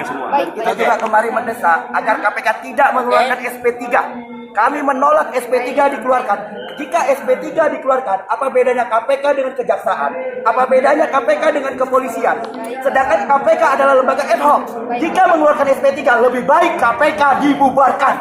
semuanya semua. Kita juga kemarin mendesak agar KPK tidak mengeluarkan SP3. Kami menolak SP3 dikeluarkan. Jika SP3 dikeluarkan, apa bedanya KPK dengan kejaksaan? Apa bedanya KPK dengan kepolisian? Sedangkan KPK adalah lembaga ad hoc. Jika mengeluarkan SP3, lebih baik KPK dibubarkan.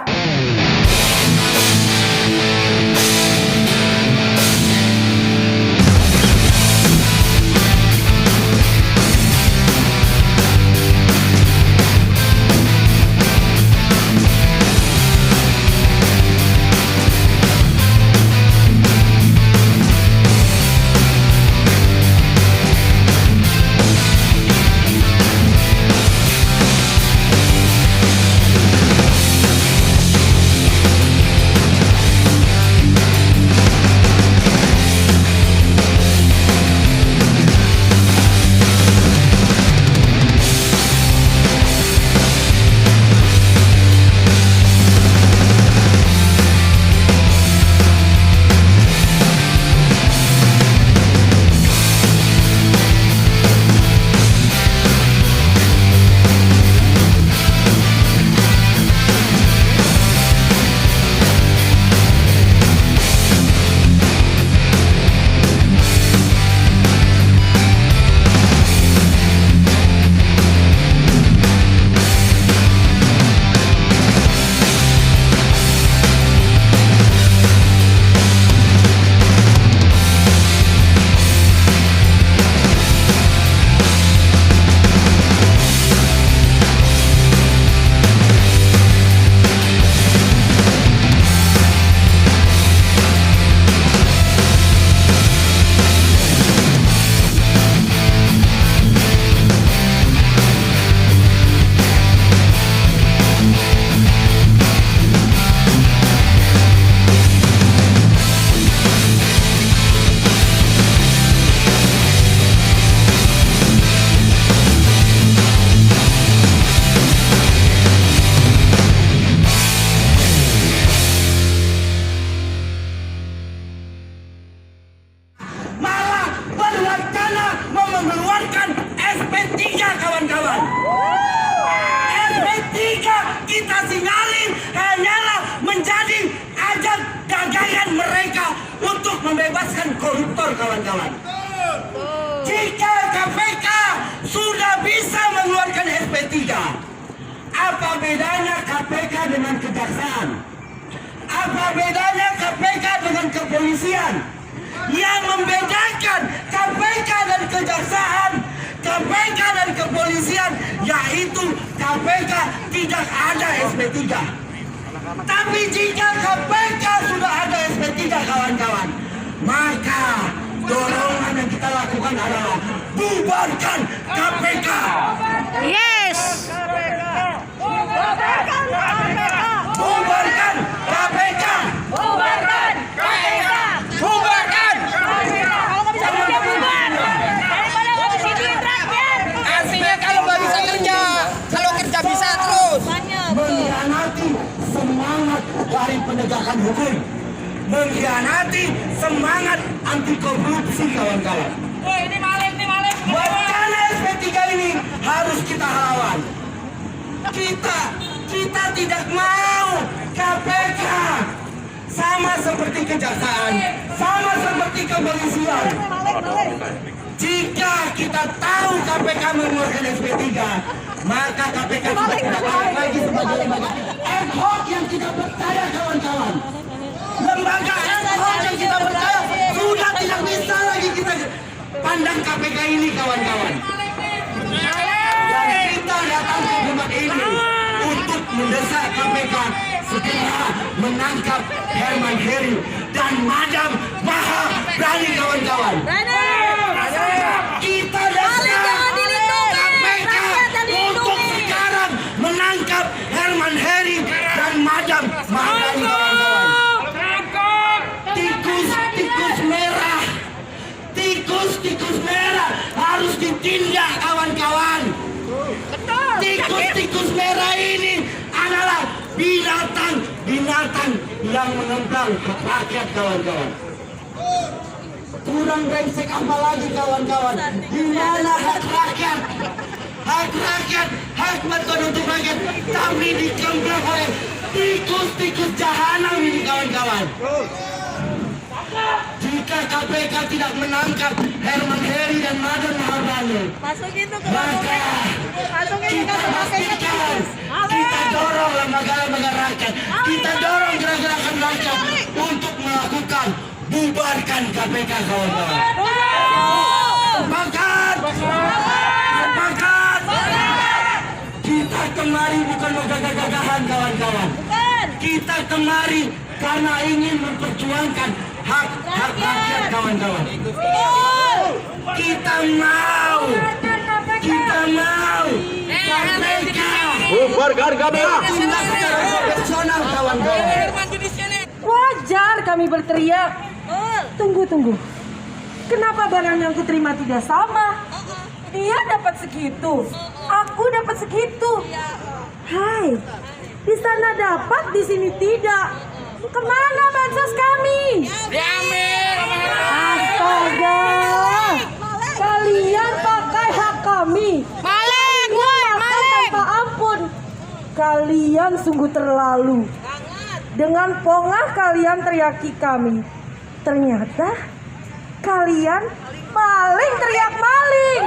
Kita sinyalin hanyalah menjadi ajang dagangan mereka untuk membebaskan koruptor, kawan-kawan. Jika KPK sudah bisa mengeluarkan SP3, apa bedanya KPK dengan kejaksaan? Apa bedanya KPK dengan kepolisian? Yang membedakan KPK dan kejaksaan, KPK dan kepolisian, yaitu KPK tidak ada SP3. Tapi jika KPK sudah ada SP3, kawan-kawan, maka dorongan yang kita lakukan adalah bubarkan KPK. Yes. Bubarkan KPK. Bubarkan KPK. Bubarkan KPK. Bubarkan. Artinya kalau nggak bisa kerja, kalau kerja bisa terus. Mengkhianati semangat dari penegakan hukum, mengkhianati semangat anti korupsi, kawan-kawan. Ini maling. Wacana SP3 ini harus kita lawan. Kita tidak mau KPK sama seperti kejaksaan, sama seperti kepolisian. Jika kita tahu KPK mengeluarkan SP3, maka KPK sudah tidak layak lagi sebagai lembaga ad hoc yang kita percaya, kawan-kawan. Lembaga ad hoc yang kita percaya sudah tidak bisa lagi kita pandang KPK ini, kawan-kawan. Dan kita datang ke tempat ini untuk mendesak KPK segera menangkap Herman Heri dan Madam Mahabrani, kawan-kawan. Kita desak KPK untuk sekarang menangkap Herman Heri dan Madam Mahabrani, kawan-kawan. Tikus merah harus ditindak, kawan-kawan. Tikus merah ini adalah binatang yang menentang hak rakyat, kawan-kawan. Kurang brengsek apa lagi, kawan-kawan? Di mana hak rakyat? Hak rakyat, hak metode ini dikembang oleh tikus-tikus jahanam ini kawan-kawan. Jika KPK tidak menangkap Herman Heri dan Madan Mahabane, Masukin tuh ke maka kita pastikan, kita dorong lembaga-lembaga rakyat, kita dorong gerakan rakyat untuk melakukan bubarkan KPK kawan-kawan. Sepakat, sepakat. Kita kemari bukan megah-gagahan kawan-kawan. Kita kemari karena ingin memperjuangkan hak rakyat kawan-kawan. Kita mau KPK Bubarkan KPK. tindak secara profesional kawan-kawan. Wajar kami berteriak. Tunggu. Kenapa barang yang kuterima tidak sama? Dia dapat segitu, aku dapat segitu. Hai, di sana dapat, di sini tidak. Kemana bansos kami? Astaga, kalian pakai hak kami. Maling, Makan tanpa ampun. Kalian sungguh terlalu. Dengan pongah kalian teriaki kami. Ternyata kalian paling teriak maling.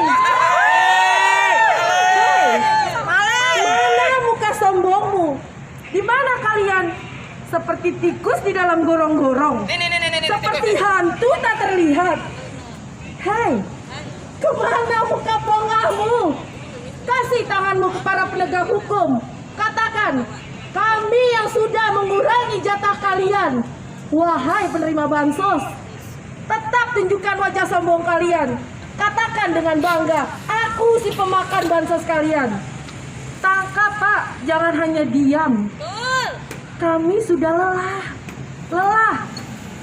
Hei, mana muka sombongmu? Di mana kalian? Seperti tikus di dalam gorong-gorong. Seperti hantu tak terlihat. Hei, kemana muka pongahmu? Kasih tanganmu kepada penegak hukum. Katakan, kami yang sudah mengurangi jatah kalian. Wahai penerima bansos, tetap tunjukkan wajah sombong kalian. Katakan dengan bangga, aku si pemakan bansos kalian. Tangkap Pak, jangan hanya diam. Kami sudah lelah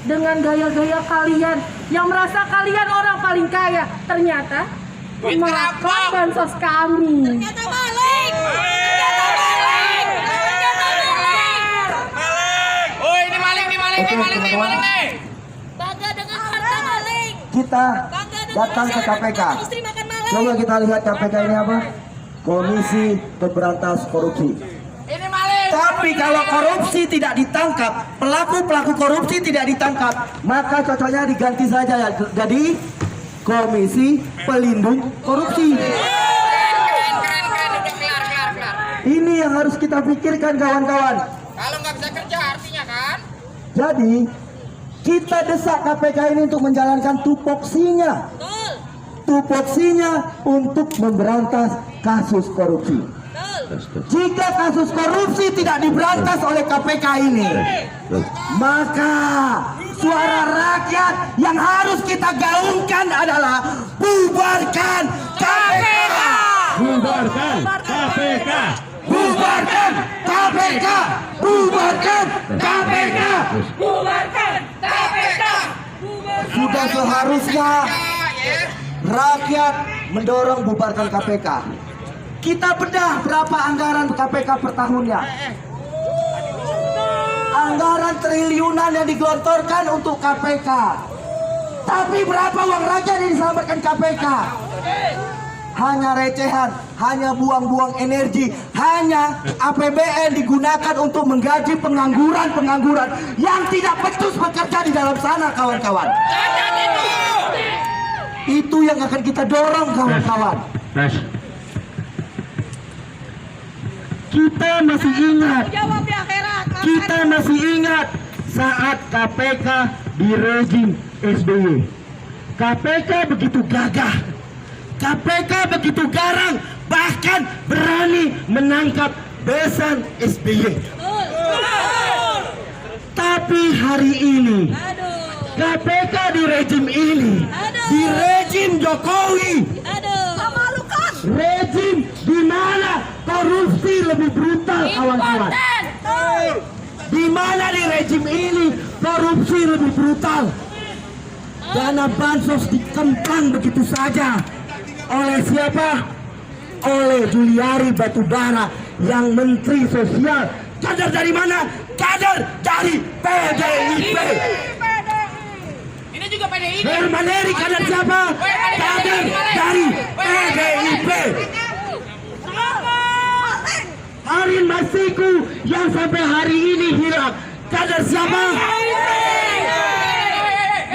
dengan gaya-gaya kalian yang merasa kalian orang paling kaya. Ternyata pemakan bansos kami. Oh, ini maling nih. Bangga dengan harta maling. Kita Bangga dengan datang ke masyarakat KPK. istri makan maling. Coba kita lihat KPK ini apa? Komisi Pemberantas Korupsi. Ini maling. Tapi kalau korupsi tidak ditangkap, pelaku-pelaku korupsi tidak ditangkap, maka cocoknya diganti saja ya. Jadi Komisi Pelindung Korupsi. Keren. Udah kelar. Ini yang harus kita pikirkan kawan-kawan. Kalau nggak bisa kerja artinya kan? Jadi kita desak KPK ini untuk menjalankan tupoksinya. Tupoksinya untuk memberantas kasus korupsi. Jika kasus korupsi tidak diberantas oleh KPK ini, maka suara rakyat yang harus kita gaungkan adalah bubarkan KPK. Bubarkan KPK. Bubarkan KPK. Bubarkan KPK. Sudah seharusnya rakyat mendorong bubarkan KPK. Kita bedah berapa anggaran KPK per tahunnya. Anggaran triliunan yang digelontorkan untuk KPK. Tapi berapa uang rakyat yang diselamatkan KPK? Hanya recehan, hanya buang-buang energi, hanya APBN digunakan untuk menggaji pengangguran-pengangguran yang tidak becus bekerja di dalam sana, kawan-kawan. Itu yang akan kita dorong, kawan-kawan. Kita masih ingat, Jawab di akhirat. kita masih ingat saat KPK di rezim SBY. KPK begitu gagah, KPK begitu garang, bahkan berani menangkap besan SBY. Tapi hari ini KPK di rezim ini, di rezim Jokowi, Memalukan. rezim di mana korupsi lebih brutal, kawan-kawan. Di mana di rezim ini korupsi lebih brutal. Dana bansos dikemplang begitu saja. Oleh siapa? Oleh Juliari Batubara yang Menteri Sosial. Kader dari mana? Kader dari PDIP. Ini juga PDI. Herman Heri kader siapa? Kader dari PDIP. Harin generasiku yang sampai hari ini hilang. Kader siapa?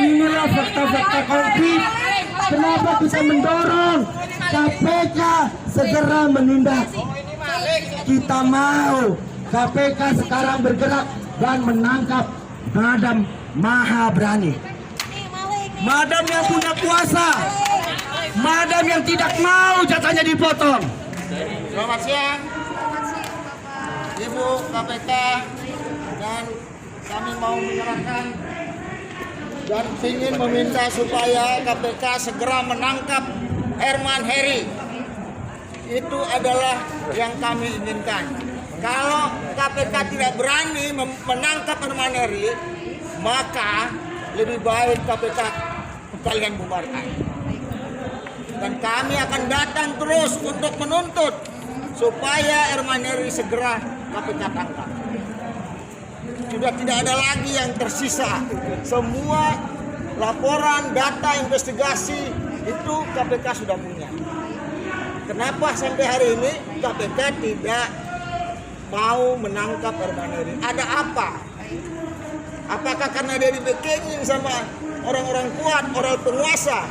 Inilah fakta-fakta konkret. Kenapa kita mendorong KPK segera menindak? Kita mau KPK sekarang bergerak dan menangkap Madam Mahabrani. Madam yang punya kuasa, Madam yang tidak mau jatahnya dipotong. Selamat siang, Ibu KPK, dan kami mau menyerahkan dan ingin meminta supaya KPK segera menangkap Herman Heri. Itu adalah yang kami inginkan. Kalau KPK tidak berani menangkap Herman Heri, maka lebih baik KPK kalian bubarkan. Dan kami akan datang terus untuk menuntut supaya Herman Heri segera KPK tangkap. Sudah tidak ada lagi yang tersisa. Semua laporan, data, investigasi itu KPK sudah punya. Kenapa sampai hari ini KPK tidak mau menangkap Herman Heri? Ada apa? Apakah karena dia dibekengin sama orang-orang kuat, orang penguasa?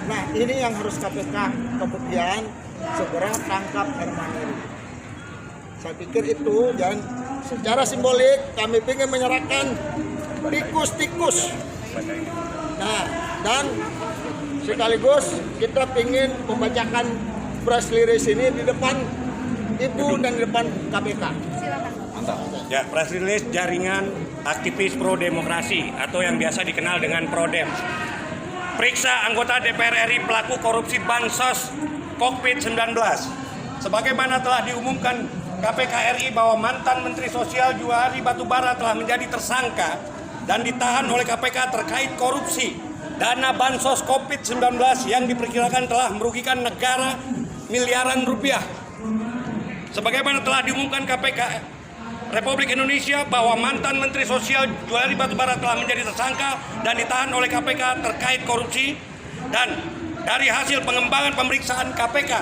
Nah, ini yang harus KPK kemudian segera tangkap Herman Heri. Saya pikir itu, dan secara simbolik kami ingin menyerahkan tikus-tikus. Nah, dan sekaligus kita ingin membacakan press release ini di depan Ibu dan di depan KPK. Ya, press release jaringan aktivis pro demokrasi atau yang biasa dikenal dengan Prodem. Periksa anggota DPR RI pelaku korupsi bansos COVID-19. Sebagaimana telah diumumkan KPK RI bahwa mantan Menteri Sosial Juhari Batubara telah menjadi tersangka dan ditahan oleh KPK terkait korupsi dana bansos COVID-19 yang diperkirakan telah merugikan negara miliaran rupiah. Sebagaimana telah diumumkan KPK Republik Indonesia bahwa mantan Menteri Sosial Juhari Batubara telah menjadi tersangka dan ditahan oleh KPK terkait korupsi, dan dari hasil pengembangan pemeriksaan KPK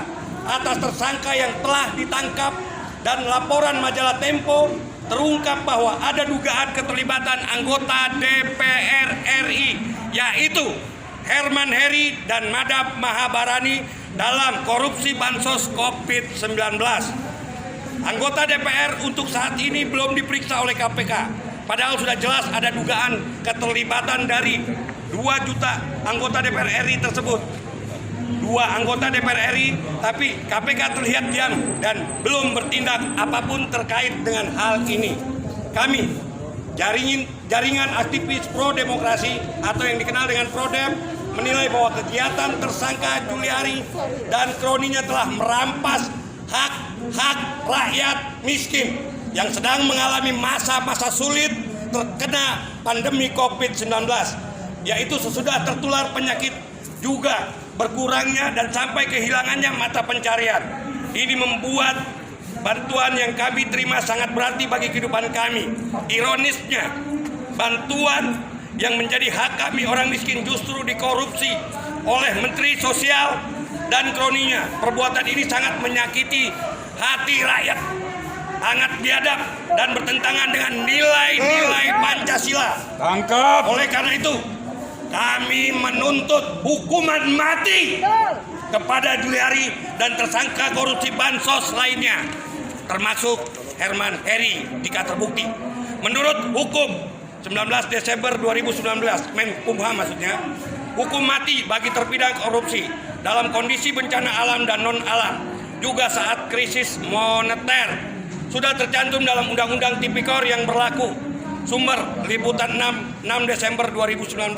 atas tersangka yang telah ditangkap dan laporan majalah Tempo terungkap bahwa ada dugaan keterlibatan anggota DPR RI yaitu Herman Heri dan Madam Mahabrani dalam korupsi bansos COVID-19. Anggota DPR untuk saat ini belum diperiksa oleh KPK. Padahal sudah jelas ada dugaan keterlibatan dari 2 juta anggota DPR RI tersebut. 2 anggota DPR RI, tapi KPK terlihat diam dan belum bertindak apapun terkait dengan hal ini. Kami, jaringan aktivis pro demokrasi atau yang dikenal dengan Prodem, menilai bahwa kegiatan tersangka Juliari dan kroninya telah merampas hak rakyat miskin yang sedang mengalami masa-masa sulit terkena pandemi COVID-19, yaitu sesudah tertular penyakit juga berkurangnya dan sampai kehilangannya mata pencarian. Ini membuat bantuan yang kami terima sangat berarti bagi kehidupan kami. Ironisnya, bantuan yang menjadi hak kami orang miskin justru dikorupsi oleh Menteri Sosial dan kroninya. Perbuatan ini sangat menyakiti hati rakyat, sangat biadab dan bertentangan dengan nilai-nilai Pancasila. Tangkap. Oleh karena itu, kami menuntut hukuman mati kepada Juliari dan tersangka korupsi bansos lainnya, termasuk Herman Heri jika terbukti. Menurut hukum 19 Desember 2019, Menkumham maksudnya, hukum mati bagi terpidana korupsi dalam kondisi bencana alam dan non-alam, juga saat krisis moneter, sudah tercantum dalam Undang-Undang Tipikor yang berlaku. Sumber liputan 6 Desember 2019.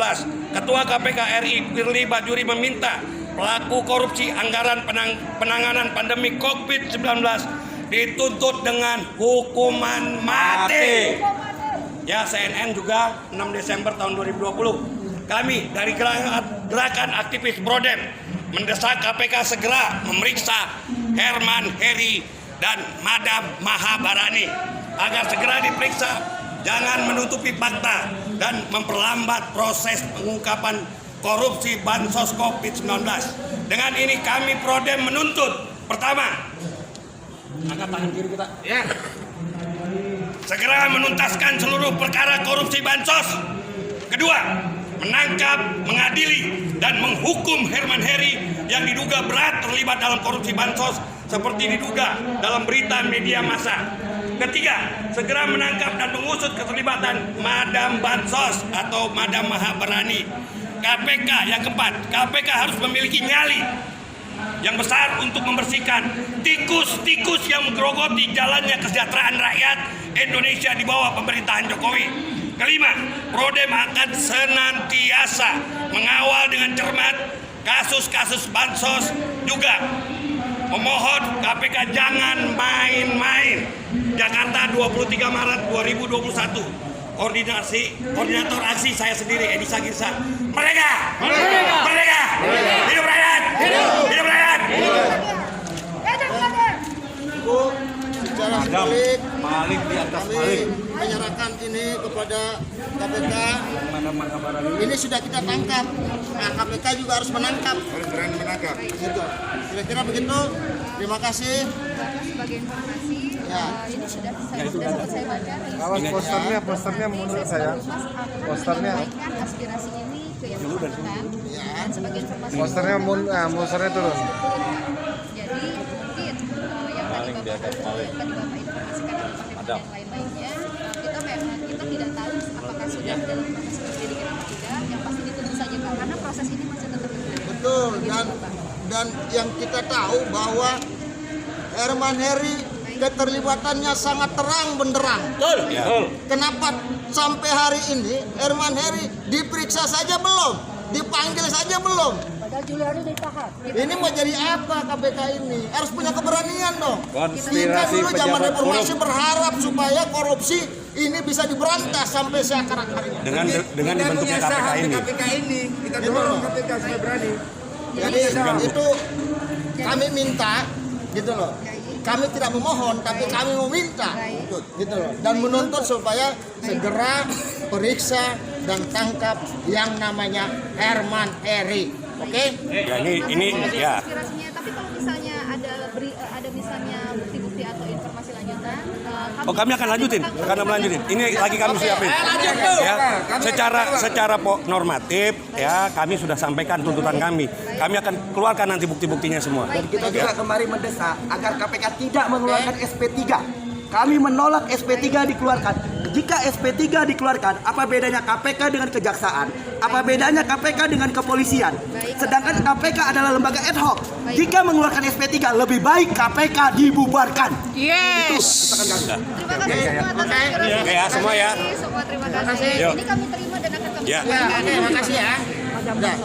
Ketua KPK RI Firly Bahuri meminta pelaku korupsi anggaran penanganan pandemi COVID-19 dituntut dengan hukuman mati. Ya, CNN juga 6 Desember tahun 2020. Kami dari gerakan aktivis Prodem mendesak KPK segera memeriksa Herman Heri dan Madam Mahabrani agar segera diperiksa. Jangan menutupi fakta dan memperlambat proses pengungkapan korupsi bansos COVID-19. Dengan ini kami Prodem menuntut, pertama, Angkat tangan kiri kita. Ya. Segera menuntaskan seluruh perkara korupsi bansos. Kedua, menangkap, mengadili, dan menghukum Herman Heri yang diduga berat terlibat dalam korupsi bansos seperti diduga dalam berita media massa. Ketiga, segera menangkap dan mengusut keterlibatan Madam Bansos atau Madam Mahaberani. KPK yang keempat, KPK harus memiliki nyali yang besar untuk membersihkan tikus-tikus yang menggerogoti jalannya kesejahteraan rakyat Indonesia di bawah pemerintahan Jokowi. Kelima, Prodem akan senantiasa mengawal dengan cermat kasus-kasus bansos, juga memohon KPK jangan main-main. Jakarta 23 Maret 2021. Koordinator aksi saya sendiri, Edi Sagirsa. Merdeka! Merdeka! Merdeka! Hidup rakyat! Hidup rakyat! Ibu, secara simbolik kami menyerahkan ini kepada KPK. Ini sudah kita tangkap. Nah, KPK juga harus menangkap. Harus menangkap. Gitu. Kira-kira begitu. Terima kasih. Sebagai informasi, Ya. ini sudah sempat saya baca. Awas posternya menurut saya. Posternya. Menyampaikan aspirasi ini ke yang bersangkutan. Dan sebagai informasi. Posternya turun. Jadi mungkin yang tadi Bapak informasikan ada partai yang lain-lainnya, kita tidak tahu apakah sudah dalam proses penyelidikan atau tidak. Yang pasti ditunggu saja Pak, karena proses ini masih tetap berjalan. Betul, dan yang kita tahu bahwa Herman Heri keterlibatannya sangat terang benderang. Betul. Ya. Kenapa sampai hari ini Herman Heri diperiksa saja belum, dipanggil saja belum? Padahal Juliari ditahan. Ini mau jadi apa KPK ini? Harus punya keberanian dong. Kita Konspirasi dulu zaman pejabat reformasi berharap supaya korupsi ini bisa diberantas sampai seakar-akarnya. Dengan dibentuknya KPK ini. Kita dorong KPK supaya berani. Jadi itu kami minta gitu loh. Kami tidak memohon, tapi kami meminta, gitu loh. Dan menuntut supaya segera periksa dan tangkap yang namanya Herman Heri. Oke? Ya, ini ya. Aspirasinya, tapi kalau misalnya ada misalnya bukti-bukti atau informasi lanjutan, Kami akan lanjutin, Ini lagi kami siapin. Ya, secara normatif ya kami sudah sampaikan tuntutan kami. Kami akan keluarkan nanti bukti-buktinya semua. Dan kita juga kemarin mendesak agar KPK tidak mengeluarkan SP3. Kami menolak SP3 dikeluarkan. Jika SP3 dikeluarkan, apa bedanya KPK dengan kejaksaan? Apa bedanya KPK dengan kepolisian? Sedangkan KPK adalah lembaga ad hoc. Jika mengeluarkan SP3, lebih baik KPK dibubarkan. Yes. Terima kasih semua atas aspirasi. Oke ya, semua ya. Semua terima kasih. Yuk. Ini kami terima dan akan kami Ya. sampaikan. Oke, makasih ya. Udah.